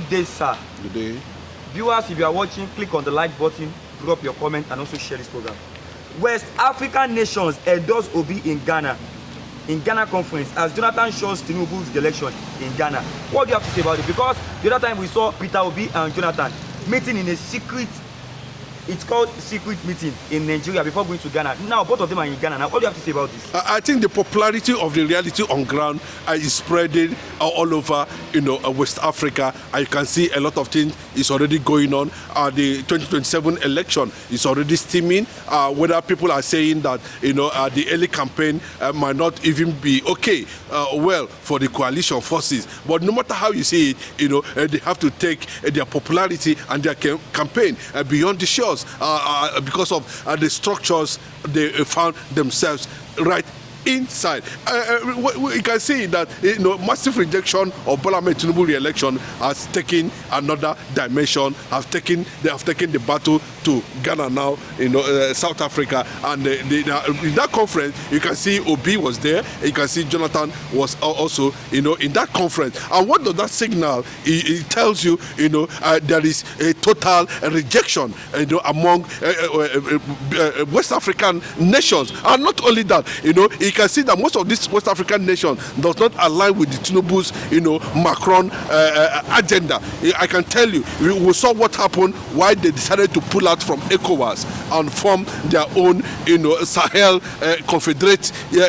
Good day, sir. Good day. Viewers, if you are watching, click on the like button, drop your comment, and also share this program. West African nations endorse Obi in Ghana conference as Jonathan shows Tinubu's election in Ghana. What do you have to say about it? Because the other time we saw Peter Obi and Jonathan meeting in a secret, it's called secret meeting in Nigeria before going to Ghana. Now both of them are in Ghana. Now what do you have to say about this? I think the popularity of the reality on ground is spreading all over, West Africa. You can see a lot of things is already going on. The 2027 election is already steaming. Whether people are saying that the early campaign might not even be okay, well, for the coalition forces. But no matter how you see it, they have to take their popularity and their campaign beyond the shores because of the structures they found themselves right inside. We can see that massive rejection of Bola Ahmed Tinubu re-election has taken another dimension. They have taken the battle to Ghana now, South Africa, and in that conference you can see Obi was there. You can see Jonathan was also in that conference. And what does that signal? It tells you there is a total rejection among West African nations. And not only that, you can see that most of these West African nations does not align with the Tinubu's Macron agenda. I can tell you, we saw what happened why they decided to pull out from ECOWAS and form their own Sahel confederate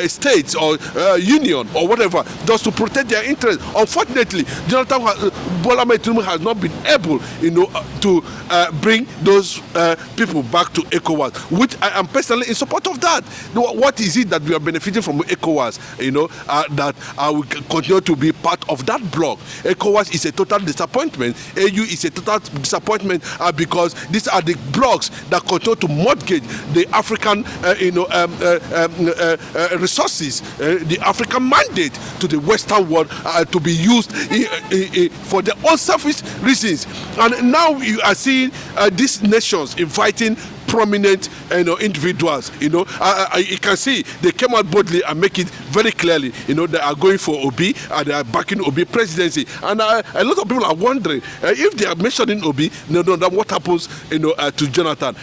states or union or whatever, just to protect their interests. Unfortunately, Bola Ahmed Tinubu has not been able to bring those people back to ECOWAS, which I am personally in support of that. What is it that we are benefiting from ECOWAS, that we continue to be part of that bloc? ECOWAS is a total disappointment. AU is a total disappointment because these are the blocs that continue to mortgage the African resources, the African mandate to the Western world to be used for their own selfish reasons. And now you are seeing these nations inviting prominent individuals. You can see they came out boldly and make it very clearly they are going for Obi and they are backing Obi presidency. And a lot of people are wondering if they are mentioning Obi, then what happens to Jonathan.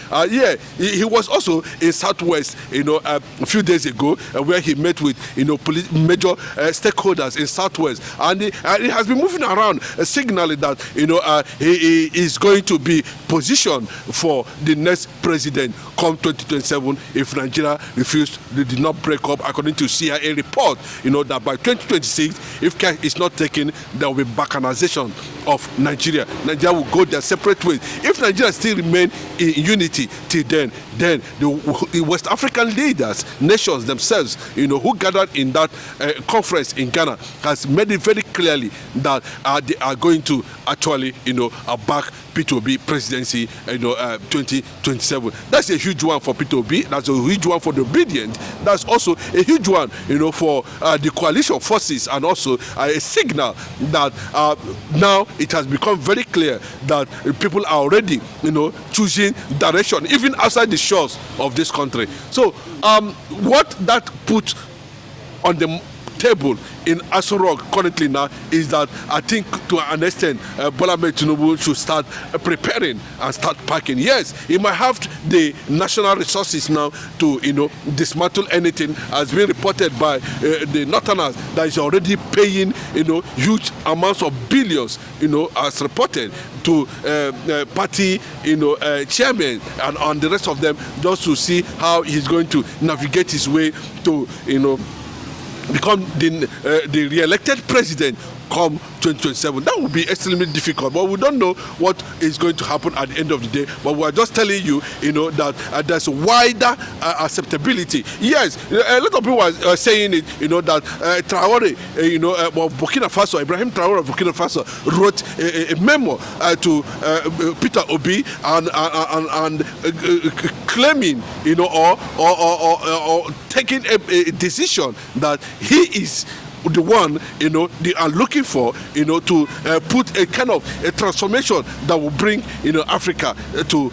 He was also in Southwest a few days ago where he met with major stakeholders in Southwest, and he has been moving around signaling that he is going to be positioned for the next president come 2027 if Nigeria they did not break up, according to CIA report, that by 2026, if care is not taken, there will be balkanization of Nigeria. Nigeria will go their separate ways. If Nigeria still remain in unity till then the West African leaders, nations themselves, who gathered in that conference in Ghana, has made it very clearly that they are going to actually, back P2B presidency, 2027. That's a huge one for P2B. That's a huge one for the obedient. That's also a huge one, for the coalition forces, and also a signal that now it has become very clear that people are already, choosing direction, even outside the shores of this country. So, what that puts on the table in Aso Rock currently now is that I think to an extent Bola Ahmed Tinubu should start preparing and start packing. Yes, he might have the national resources now to dismantle anything, as been reported by the Northerners, that is already paying huge amounts of billions as reported to party chairman and the rest of them, just to see how he's going to navigate his way to become the re-elected president come 2027. That would be extremely difficult, but we don't know what is going to happen at the end of the day. But we are just telling you, that there's wider acceptability. Yes, a lot of people are saying it, that Traore, of Burkina Faso, Ibrahim Traore of Burkina Faso, wrote a memo to Peter Obi and claiming, or taking a decision that he is the one, they are looking for, to put a kind of a transformation that will bring, Africa to,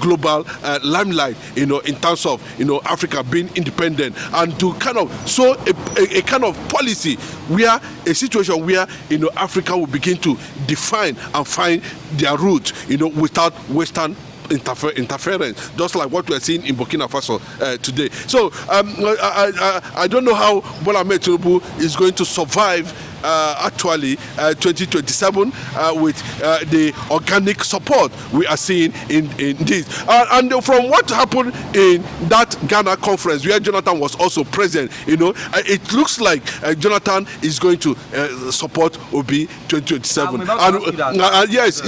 global limelight, in terms of, Africa being independent, and to kind of show a kind of policy where a situation where, Africa will begin to define and find their route, without Western interference, just like what we are seeing in Burkina Faso today. So I don't know how Bola Ahmed Tinubu is going to survive 2027 with the organic support we are seeing in this. And from what happened in that Ghana conference where Jonathan was also present, it looks like Jonathan is going to support Obi 2027. Yes,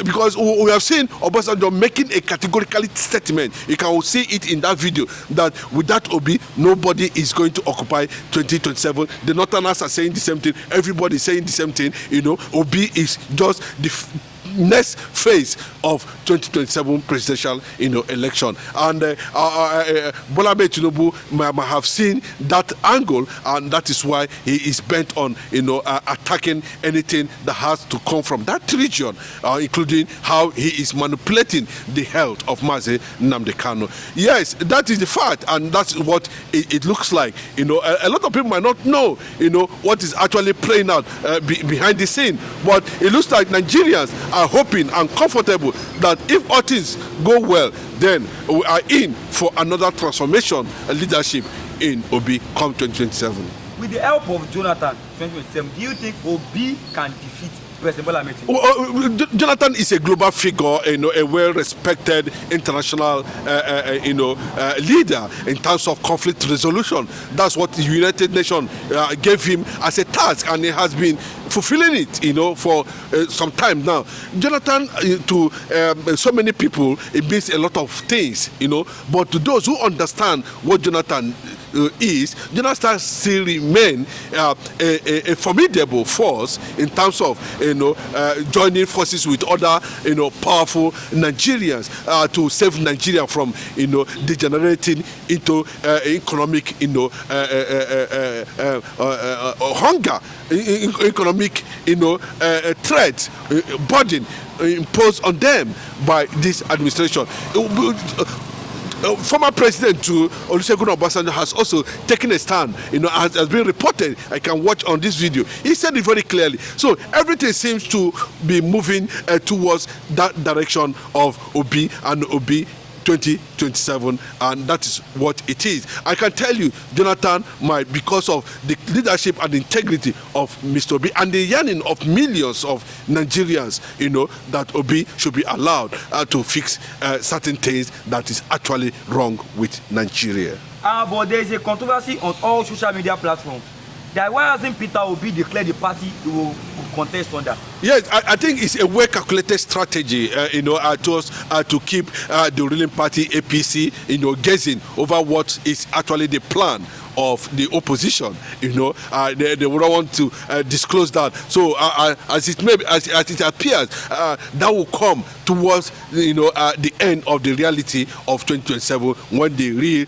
because we have seen Obasanjo making a categorical statement. You can see it in that video that without Obi, nobody is going to occupy 2027. The Northerners are saying the same thing. Everybody is saying the same thing. Obi is just the next phase of 2027 presidential election, and Bola Ahmed Tinubu might have seen that angle, and that is why he is bent on attacking anything that has to come from that region, including how he is manipulating the health of Mazi Nnamdi Kanu. Yes, that is the fact, and that's what it looks like. A lot of people might not know what is actually playing out behind the scene, but it looks like Nigerians are hoping and comfortable that if all things go well, then we are in for another transformation and leadership in Obi come 2027. With the help of Jonathan 2027, do you think Obi can defeat President Bola Ahmed Tinubu? Jonathan is a global figure, a well-respected international, leader in terms of conflict resolution. That's what the United Nations gave him as a task, and he has been fulfilling it, for some time now. Jonathan, to so many people, it means a lot of things, but to those who understand what Jonathan Jonathan still remain a formidable force in terms of joining forces with other powerful Nigerians to save Nigeria from degenerating into economic hunger, economic threat, burden imposed on them by this administration. Former President Olusegun Obasanjo has also taken a stand, as has been reported. I can watch on this video. He said it very clearly. So everything seems to be moving towards that direction of Obi and Obi 2027, and that is what it is. I can tell you, Jonathan might, because of the leadership and integrity of Mr. Obi and the yearning of millions of Nigerians, that Obi should be allowed to fix certain things that is actually wrong with Nigeria. But there is a controversy on all social media platforms. That why hasn't Peter Obi declared the party he will contest under? Yes, I think it's a well-calculated strategy, to keep the ruling party APC, guessing over what is actually the plan of the opposition. They would want to disclose that. So as it appears, that will come towards the end of the reality of 2027, when the real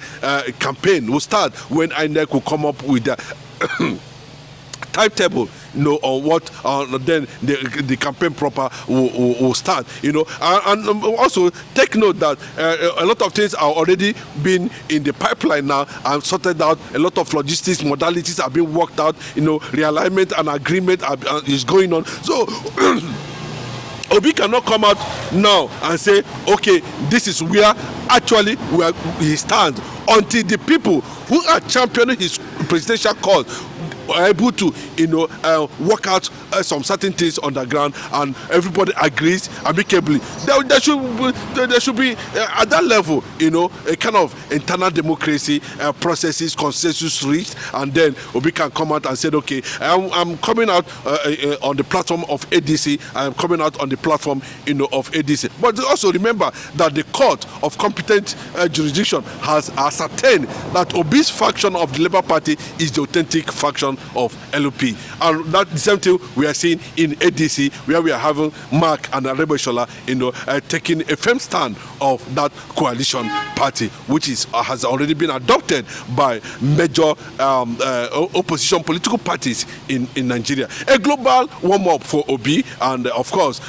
campaign will start, when INEC will come up with timetable, on what then the campaign proper will start. And also take note that a lot of things are already been in the pipeline now and sorted out. A lot of logistics modalities are being worked out. Realignment and agreement is going on. So Obi cannot come out now and say, okay, this is where actually he stands, until the people who are championing his presidential cause are able to work out some certain things on the ground, and everybody agrees amicably. There should be at that level, a kind of internal democracy processes, consensus reached, and then Obi can come out and say, okay, I'm coming out on the platform of ADC, I'm coming out on the platform of ADC. But also remember that the court of competent jurisdiction has ascertained that Obi's faction of the Labour Party is the authentic faction coalition of LP. And that's the same thing we are seeing in ADC, where we are having Mark and Arebeshola, taking a firm stand of that coalition party, which has already been adopted by major opposition political parties in Nigeria. A global warm-up for Obi, and of course,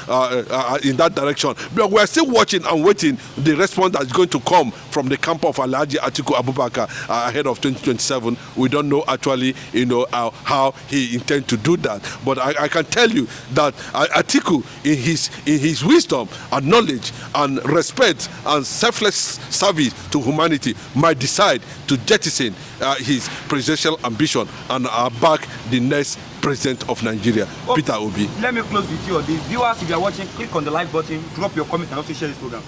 in that direction. But we are still watching and waiting the response that's going to come from the camp of Alhaji Atiku Abubakar ahead of 2027. We don't know actually, how he intends to do that. But I can tell you that Atiku, in his wisdom and knowledge and respect and selfless service to humanity, might decide to jettison his presidential ambition and back the next president of Nigeria, okay. Peter Obi. Let me close with you. The viewers, if you are watching, click on the like button, drop your comment, and also share this program.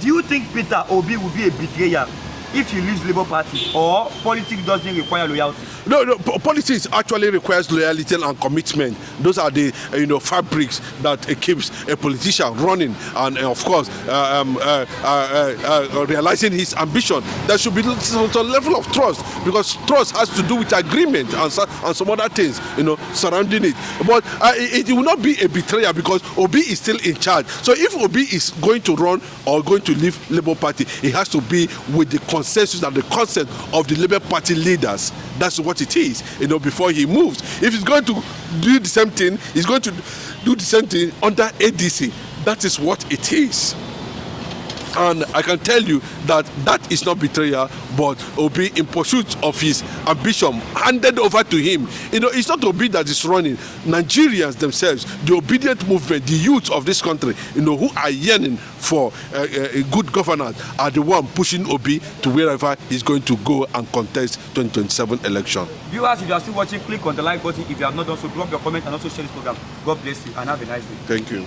Do you think Peter Obi will be a betrayer if he leaves Labour Party, or politics doesn't require loyalty? No, politics actually requires loyalty and commitment. Those are the fabrics that keeps a politician running, and of course realizing his ambition. There should be some level of trust, because trust has to do with agreement and some other things surrounding it. But it will not be a betrayal, because Obi is still in charge. So if Obi is going to run or going to leave Labour Party, it has to be with the consensus and the consent of the Labour Party leaders. That's what it is, before he moves. If he's going to do the same thing, he's going to do the same thing under ADC. That is what it is. And I can tell you that is not betrayal, but Obi, in pursuit of his ambition, handed over to him. It's not Obi that is running. Nigerians themselves, the obedient movement, the youth of this country, who are yearning for a good governance, are the one pushing Obi to wherever he's going to go and contest 2027 election. Viewers, if you are still watching, click on the like button. If you have not done so, drop your comment and also share this program. God bless you and have a nice day. Thank you.